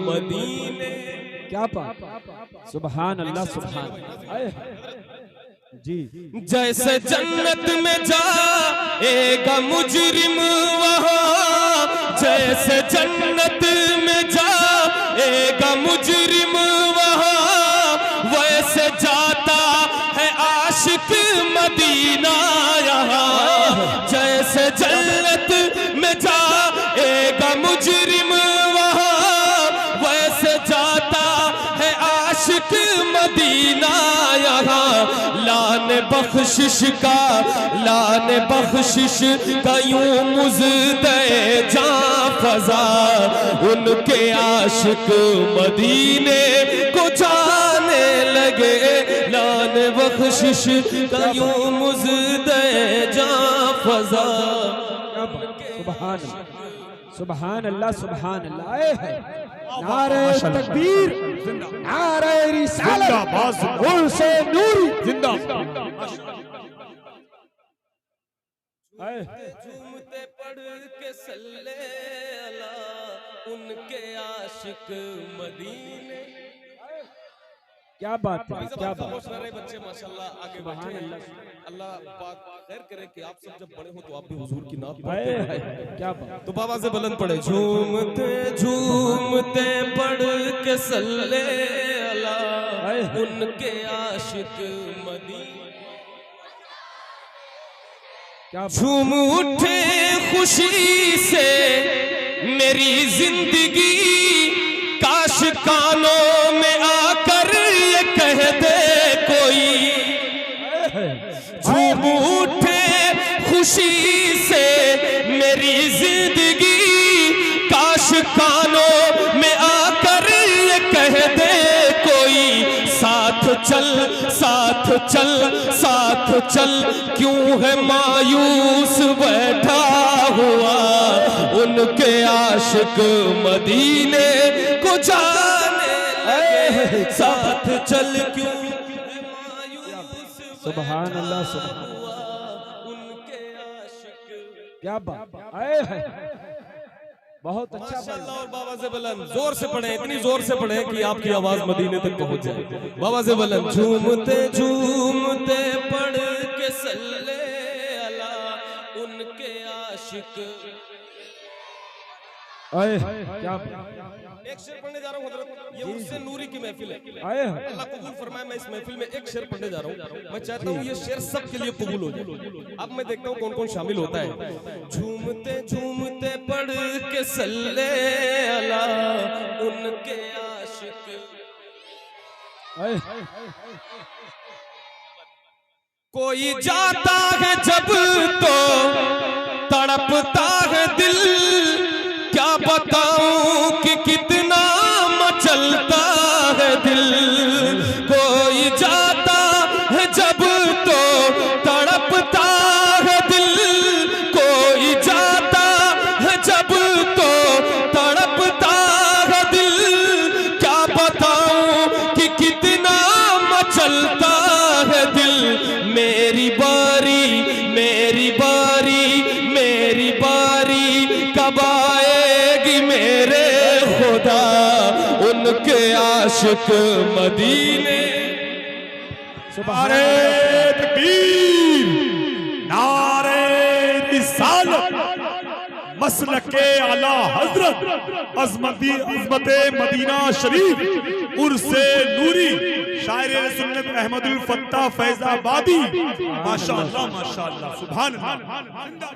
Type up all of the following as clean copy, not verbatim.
मदीने। क्या बात, सुभान अल्लाह सुभान जी। जैसे जन्नत में जाएगा मुजरिम वहाँ, जैसे जन्नत में जाएगा मुजरिम वहाँ, वैसे जाता है आशिक मदीना यहाँ। जैसे जन्नत में जाएगा मुजरिम वहाँ, वैसे जाता है आशिक मदीना यहाँ। लाने बख्शिश का यूं मुज़दे जां फज़ा, उनके आशिक मदीने को जाने लगे। लाने बख्शिश का यूं मुज़दे जां फज़ा। सुभान अल्लाह सुभान अल्लाह। नारे तकबीर, नारे रिसालत, उर्से नूरी जिंदाबाद। झूमते पढ़ के सल्ले अला, उनके आशिक मदीने। क्या बात है, क्या बात। बहुत सारे बच्चे माशाल्लाह आगे बैठे हैं। अल्लाह पाक खैर करे कि आप सब जब बड़े हो तो आप भी हुजूर की नात पढ़ते हैं। क्या बात। तो बाबा से बुलंद पढ़े। झूमते झूमते पढ़ के सल्ले अला, उनके आशिक मदीने। झूम उठे खुशी से मेरी जिंदगी, काश कानों में आकर ये कह दे कोई। झूम उठे खुशी से मेरी जिंदगी, काश कानों में आकर ये कह दे कोई। साथ चल साथ चल साथ चल, क्यों है मायूस बैठा हुआ, उनके आशिक मदीने को जाने लगे। साथ चल क्यों है मायूस, सुभान अल्लाह सुभान, उनके आशिक। क्या बात है, बहुत अच्छा। माशाअल्लाह। और बाबा से बुलंद जोर से पढ़े, इतनी जोर से पढ़े कि आपकी आवाज मदीने तक पहुंच जाए। बाबा से बुलंद। झूमते झूमते पढ़ के सल्ले अला, उनके आशिक। क्या एक शेर पढ़ने जा रहा हूँ हजरत, ये उससे नूरी की महफिल है। अल्लाह कबूल फरमाए। मैं इस महफिल में एक शेर पढ़ने जा रहा हूँ। मैं चाहता हूँ ये शेर सबके लिए कबूल हो जाए। अब मैं देखता हूँ कौन कौन शामिल होता है। झूमते झूमते पढ़ के सल्ले अला, उनके आशिक। कोई जाता है जब तो तड़पता है दिल, क्या बताऊं कि कितना मचलता है दिल। कोई जाता है जब तो तड़पता है दिल, कोई जाता है जब तो तड़पता है दिल। क्या बताऊं कि कितना मचलता है दिल। मेरी बारी मेरी बारी मेरी बारी कब आएगी मेरे खुदा, उनके आशिक मदीने। नारे तकबीर, नारे रिसालत, मसलके आला हजरत अज़मत मदीना शरीफ उर्से नूरी शायर सुन्नत अहमदुल फत्ता फैजाबादी। माशाअल्लाह माशाअल्लाह सुभान अल्लाह।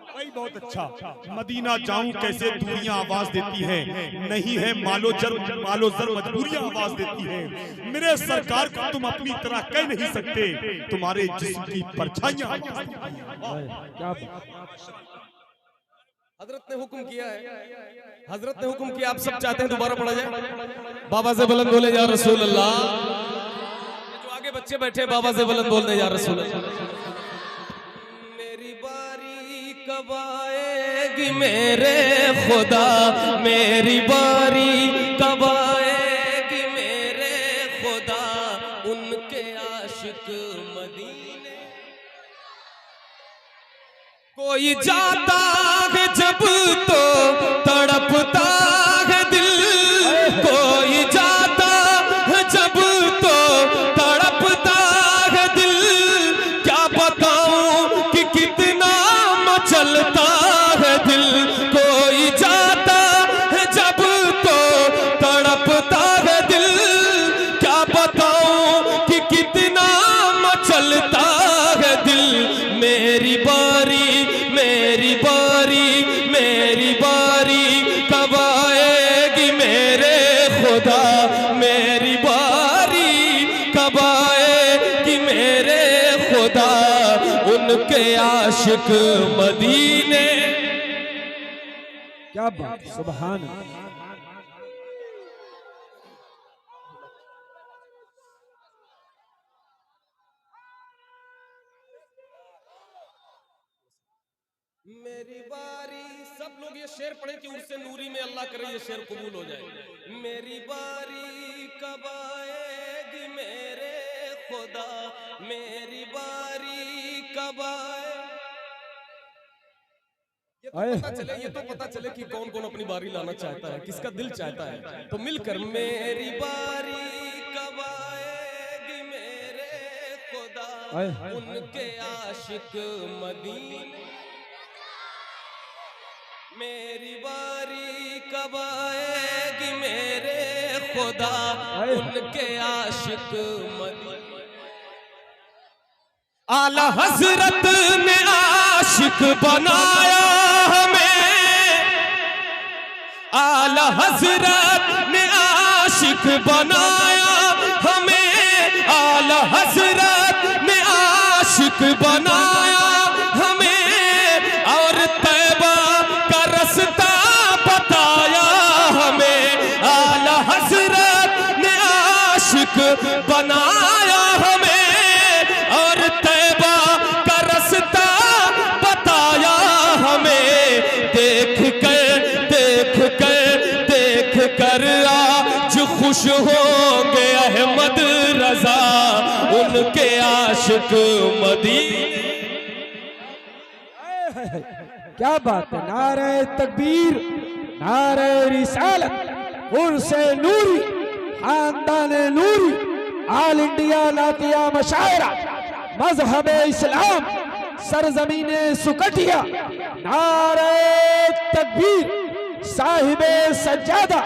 भाई बहुत अच्छा। मदीना जाऊं कैसे दूरियां आवाज देती है, नहीं है मालो जर मजबूरियां आवाज देती है। मेरे सरकार को तुम अपनी तरह कह नहीं सकते, तुम्हारे जिस्म की परछाइयां। हजरत ने हुक्म किया है, हजरत ने हुक्म किया। आप सब चाहते हैं दोबारा पढ़ा जाए। बाबा से बुलंद बोले या रसूल अल्लाह। जो आगे बच्चे बैठे बाबा से बुलंद बोलने या रसूल अल्लाह। मेरी बारी कब आएगी मेरे खुदा, मेरी बारी कब आएगी मेरे खुदा, उनके आशिक मदीने। कोई जाता है जब तो तड़पता है दिल, उनके आशिक मदीने। क्या बात, सुभान अल्लाह। मेरी बारी, सब लोग ये शेर पढ़े कि उससे नूरी में अल्लाह करे ये शेर कबूल हो जाए। मेरी बारी कब आएगी मेरे खुदा, मेरी बारी कब आए। ये तो पता चले कि कौन कौन अपनी बारी लाना चाहता है, किसका दिल चाहता है। तो मिलकर मेरी बारी कब आएगी मेरे खुदा, उनके आशिक मदीने। मेरी बारी कब आएगी मेरे खुदा, उनके आशिक मदीने। आला हजरत ने आशिक बनाया हमें, आला हजरत ने आशिक बनाया हमें, आला हजरत ने आशिक बनाया हमें, और तैबा का रास्ता बताया हमें। आला हजरत ने आशिक बनाया हमें, और तैबा का रास्ता बताया हमें। देख कर आज खुश होंगे अहमद रजा, उनके आशिक मदीने। क्या बात है, नारे तकबीर, नारे रिसालत, उर्से नूरी, खानदान नूरी, आल इंडिया नातिया मशायरा, मजहब इस्लाम, सरजमीने सुकटिया। नारे तकबीर, साहिबे सज्जादा,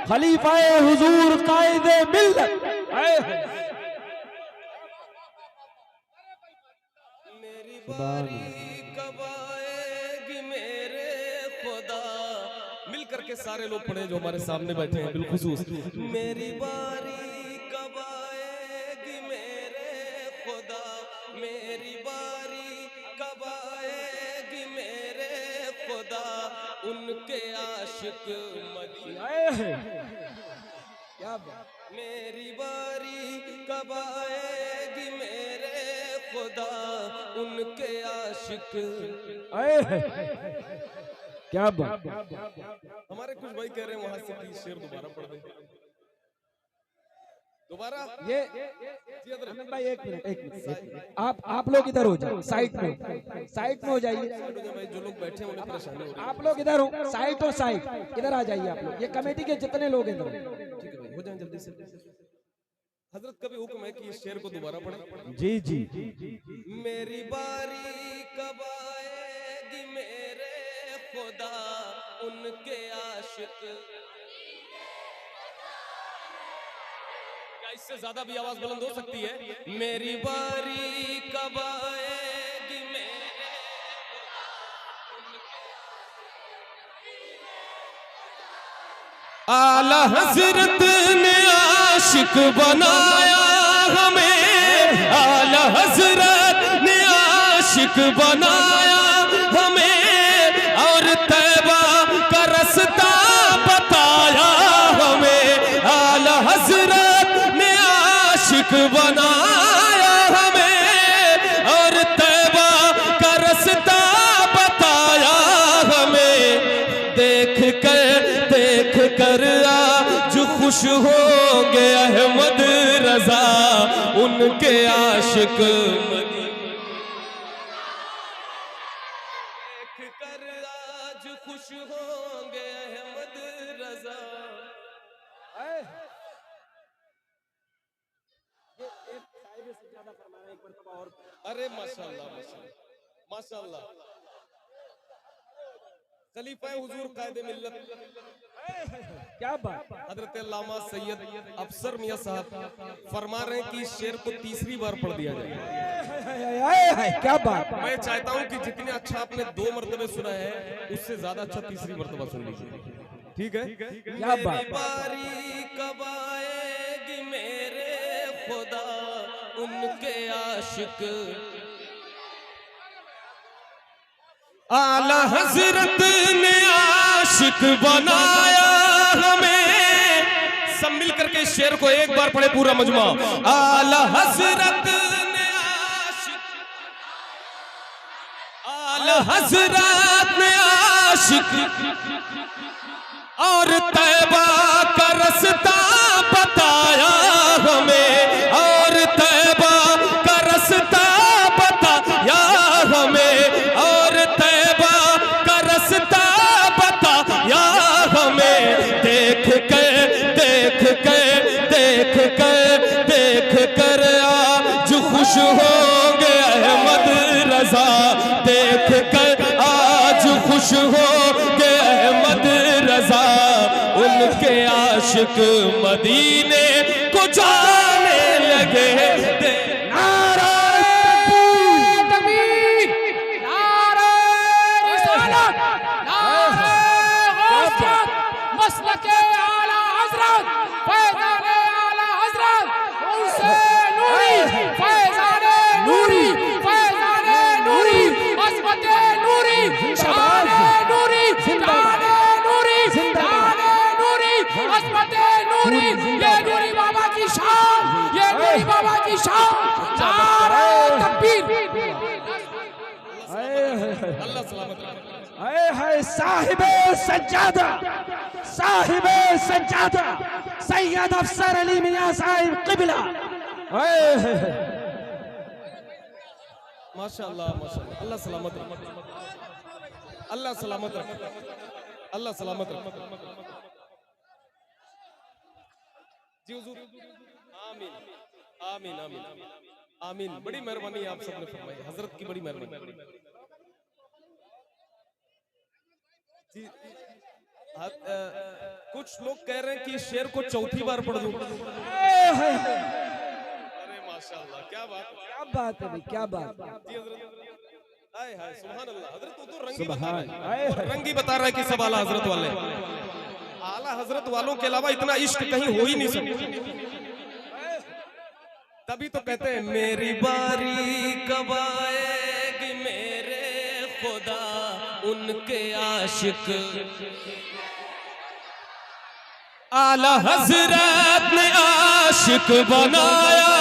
खलीफाए हुजूर कायदे मिल्लत। मेरी बारी कब आएगी मेरे खुदा, मिल करके सारे लोग पढ़े जो हमारे सामने बैठे हैं बिलखुसूस। मेरी बारी कब आएगी मेरे खुदा, मेरी बारी कब आएगी मेरे खुदा, उनके आशिक मदीने। क्या बात, मेरी बारी कब आएगी मेरे खुदा, उनके आशिक। क्या बात। हमारे कुछ भाई कह रहे हैं वहां से कि शेर दोबारा पढ़ दे, दोबारा। ये अमित भाई एक मिनट, आप लोग इधर हो जाओ, साइड में हो जाइए। भाई जो लोग बैठे हैं उन्हें परेशानी हो रही है। आप लोग इधर हो, साइड और साइड इधर आ जाइए आप लोग, ये कमेटी के जितने लोग इधर। ठीक है भाई, हो जाए जल्दी से। हजरत का भी हुक्म है कि इस शेर को दोबारा पढ़े। जी जी। मेरी बारी कब आएगी मेरे खुदा, उनके आशिक। क्या इससे ज्यादा भी आवाज बुलंद हो सकती है? मेरी बारी कब आएगी मेरे खुदा, आला हजरत ने आशिक बनाया हमें, आला हजरत ने आशिक बनाया हमें, और तैबा का रास्ता बताया हमें। आला हजरत ने आशिक बनाया हमें, और तैबा का रास्ता बताया हमें। देख कर आज खुश होंगे अहमद रजा, उनके आशिक मदीने। देख कर आज खुश होंगे अहमद रजा। अरे माशाअल्लाह माशाअल्लाह माशाअल्लाह। खलीफा हुजूर कायदे मिल्लत, क्या बात। हजरत अल्लामा सैयद अफसर मियां साहब फरमा रहे हैं कि इस शेर को तीसरी बार पढ़ दिया जाए। क्या बात। मैं चाहता हूं कि जितने अच्छा आपने 2 मरतबे सुना है, उससे ज्यादा अच्छा तीसरी मरतबा सुन लीजिए, ठीक है? क्या बात। बारी कब आएगी मेरे खुदा, उनके आशिक। आला हजरत ने आशिक बनाया हमें। सब मिलकर के इस शेर को एक बार पढ़े पूरा मजमा। आला हजरत ने आशिक, आला हजरत ने आशिक और तैबा का रास्ता बताया हमें, और तैबा का रास्ता बताया हमें, और तैबा का रास्ता बताया हमें। देख कर आज खुश होंगे अहमद रजा। देख कर आज खुश होंगे अहमद रजा। उनके आशिक मदीने को जाने लगे। नारे तकबीर, नारे रिसालत, नारे गौसियत, मसलके आला हजरत, फैज़ाने आला हजरत, उनसे नूरी, फैज़ाने नूरी, फैज़ाने नूरी, अज़मते नूरी, शाने नूरी, शाने नूरी, शाने नूरी, अज़मते नूरी। ये नूरी बाबा की शान, ये नूरी बाबा की शान। नारे तकबीर। अल्लाह सलामत रखे। आए है साहिबे सज्जादा, साहिबे सज्जादा, सैयद अफसर अली मियां साहिब क़िबला। माशाअल्लाह माशाअल्लाह। अल्लाह सलामत रखे, अल्लाह सलामत रखे, अल्लाह सलामत रखे। जी हुजूर, आमीन आमीन आमीन आमीन। बड़ी मेहरबानी आप सबने फरमाई, हजरत की बड़ी मेहरबानी जी। कुछ लोग कह रहे हैं कि शेर को चौथी बार पढ़ दूं। अरे माशाअल्लाह, क्या बात है, क्या बात है भाई, क्या बात है। जी हजरत। हाय हाय सुभान अल्लाह। हजरत तो रंगी बता सुभान, रहा है, और रंगी बता रहा है कि सब आला हजरत वाले। आला हजरत वालों के अलावा इतना इश्क कहीं हो ही नहीं सकता। तभी तो कहते हैं मेरी बारी कब आएगी मेरे खुदा, उनके आशिक। आला हजरत ने आशिक बनाया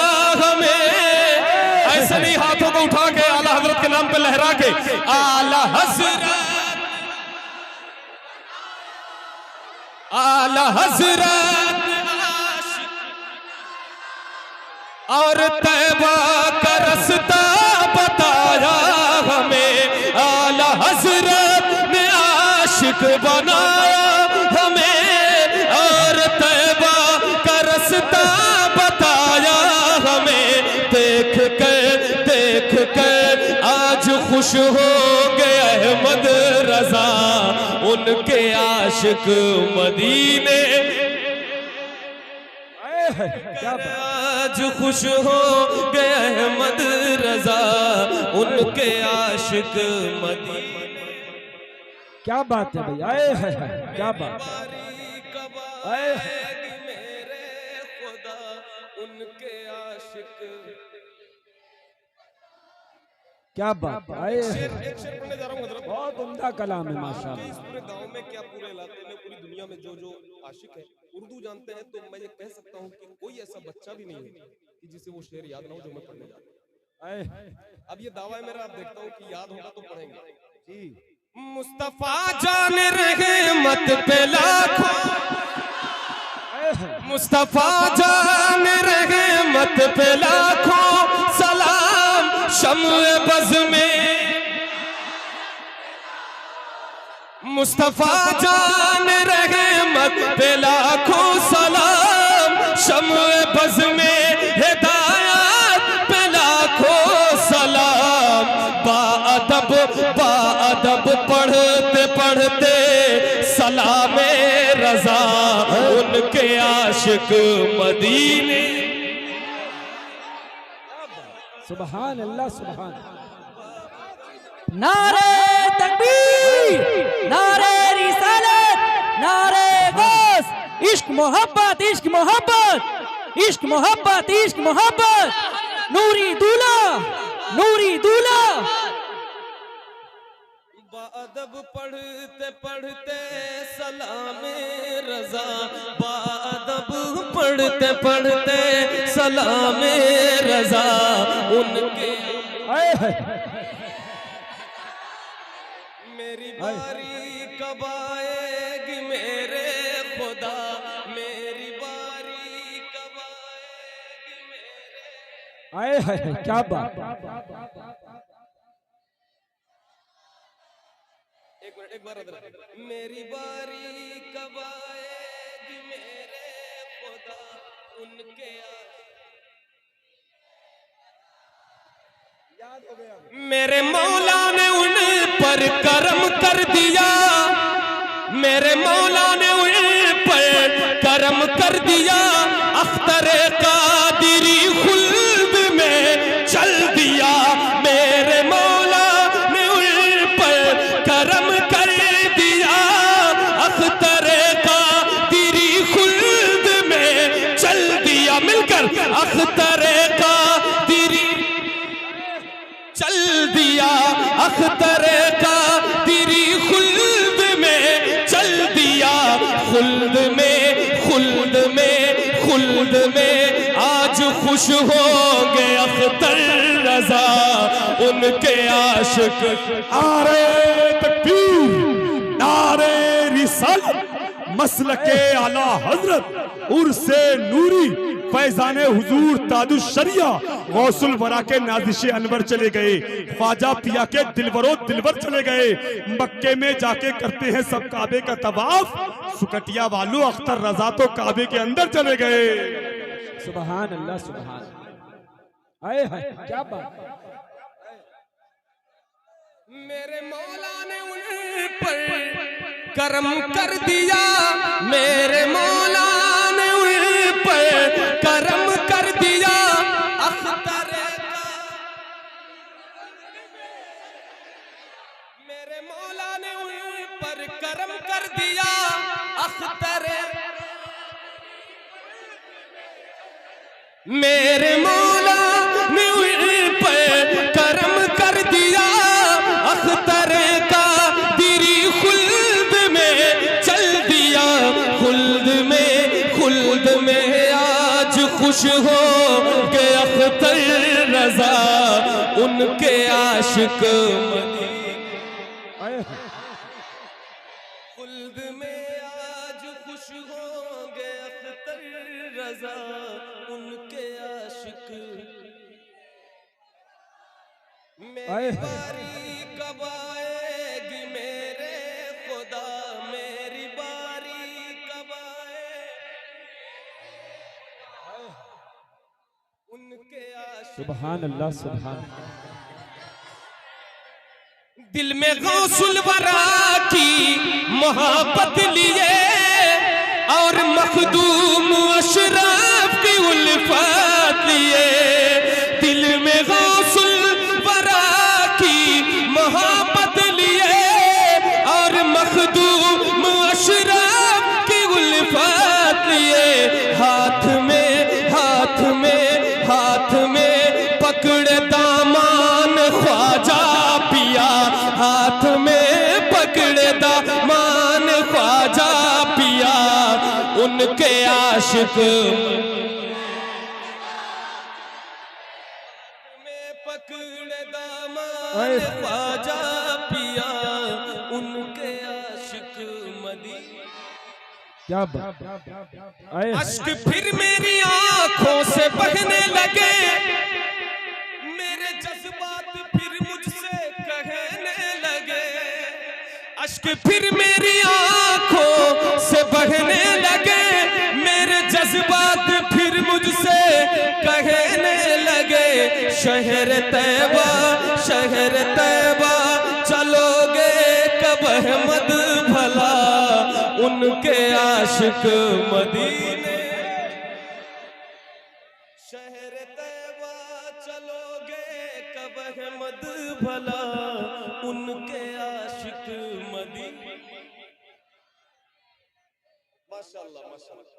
हमें। ऐसे नहीं हाथों को उठा के आला हजरत के नाम पे लहरा के, आला हजरत, आला हजरत आशिक और तैबा का रास्ता बताया हमें। आला हजरत ने आशिक बनाया हमें, और तैबा का रास्ता बताया हमें। देख कर आज खुश हो गए अहमद रजा। उनके आशिक मदीने क्या बात। आज खुश हो गए अहमद रजा। उनके आशिक मदीने। क्या बात है भाई, आए है क्या बात है। आए मेरे खुदा, उनके आशिक। क्या बात है। आए एक शेर पढ़ने जा रहा हूँ हजरत। बहुत उम्दा कलाम है माशाल्लाह। इस पूरे गांव में क्या पूरे इलाके में पूरी दुनिया में जो जो आशिक है उर्दू जानते हैं, तो मैं ये कह सकता हूँ कि कोई ऐसा बच्चा भी नहीं है कि जिसे वो शेर याद ना हो जो मैं पढ़ने जा रहा हूँ। अब ये दावा है मेरा, आप देखता हूँ कि याद होगा तो पढ़ेंगे जी। मुस्तफा जान रहमत पे लाखों, मुस्तफा जान रहमत पे लाखों सलाम। शम्ए बज़ में मुस्तफा जान रहमत पे लाखों सलाम। शम्ए बज़ में हिदायत पे लाखों सलाम। बाअदब पढ़ते पढ़ते सलामे रजा। उनके आशिक मदीने। सुभान अल्लाह, सुभान। नारे तकबीर, नारे रिसालत, नारे गौस। इश्क मोहब्बत, इश्क मोहब्बत, इश्क मोहब्बत, इश्क मोहब्बत। नूरी दूल्हा, नूरी दूल्हा। बाअदब पढ़ते पढ़ते सलाम रजा, बाअदब पढ़ते पढ़ते सलाम रजा उनके मेरी बारी कब आएगी मेरे खुदा, मेरी बारी कब आएगी मेरे। आए है क्या बात। एक बार मेरी बारी कब आएगी मेरे खुदा उनके मेरे मौला ने उन पर करम कर दिया, मेरे मौला ने उन पर करम कर दिया, अख्तरे कादिरी खुल्द में चल दिया, मेरे मौला ने उन पर करम कर दिया, अख्तरे कादिरी खुल्द में चल दिया, मिलकर अख्तरे कादिरी चल दिया, अख्तरे कादिरी खुल्द में चल दिया, खुल्द में खुल्द में खुल्द में आज खुश होंगे अख्तर रजा उनके आशिक। नारे तकबीर, नारे रिसालत, मसलके आला हजरत उर्से नूरी फैजाने हुजूर तादुश शरिया गौसुल वरा के नाजिशे अनवर चले गए, ख्वाजा पिया के दिलवरो दिलवर चले गए, मक्के में जाके करते हैं सब काबे का तवाफ, सुकटिया वालों अख्तर रजा तो काबे के अंदर चले गए। सुभान अल्लाह सुभान। आए है क्या बात। मेरे मौला ने उन पर करम कर दिया, मेरे मौला ने उन पर करम कर दिया, अख्तरे का मेरे मौला ने उन पर करम कर दिया, अख्तरे मेरे मौला ने उन पर करम कर दिया, अख्तरे का दिरी खुल्द में चल दिया, खुल्द में आज खुश हो के अख्तर रजा उनके आशिक खुल्द में आज खुश होंगे अख्तर रजा उनके आशिक। मेरी बारी कब आएगी मेरे खुदा, मेरी बारी कब आए उनके आशिक। सुभान अल्लाह सुभान। दिल में गौसुल वरा की मोहब्बत लिए और मखदूम अशरफ की उल्फत लिए, दिल में गौसुल वरा की मोहब्बत लिए और मखदूम अशरफ की उल्फत लिए, हाथ में हाथ में हाथ में पकड़े दामान ख्वाजा पिया, हाथ में पकड़े दामान ख्वाजा पिया उनके आशिक में पकड़े दामान ख्वाजा पिया उनके आशिक मदी। क्या बात। आए अश्क फिर मेरी आंखों से बहने लगे, मेरे जज्बात फिर मुझसे कहने लगे, अश्क फिर मेरी आंखों से बहने लगे, मेरे जज्बात फिर मुझसे कहने लगे, शहर तैबा चलोगे कब अहमद भला उनके आशिक मदीने, शहर तैबा चलोगे कब अहमद भला उनके आशिक मदीने। माशाअल्लाह माशाअल्लाह।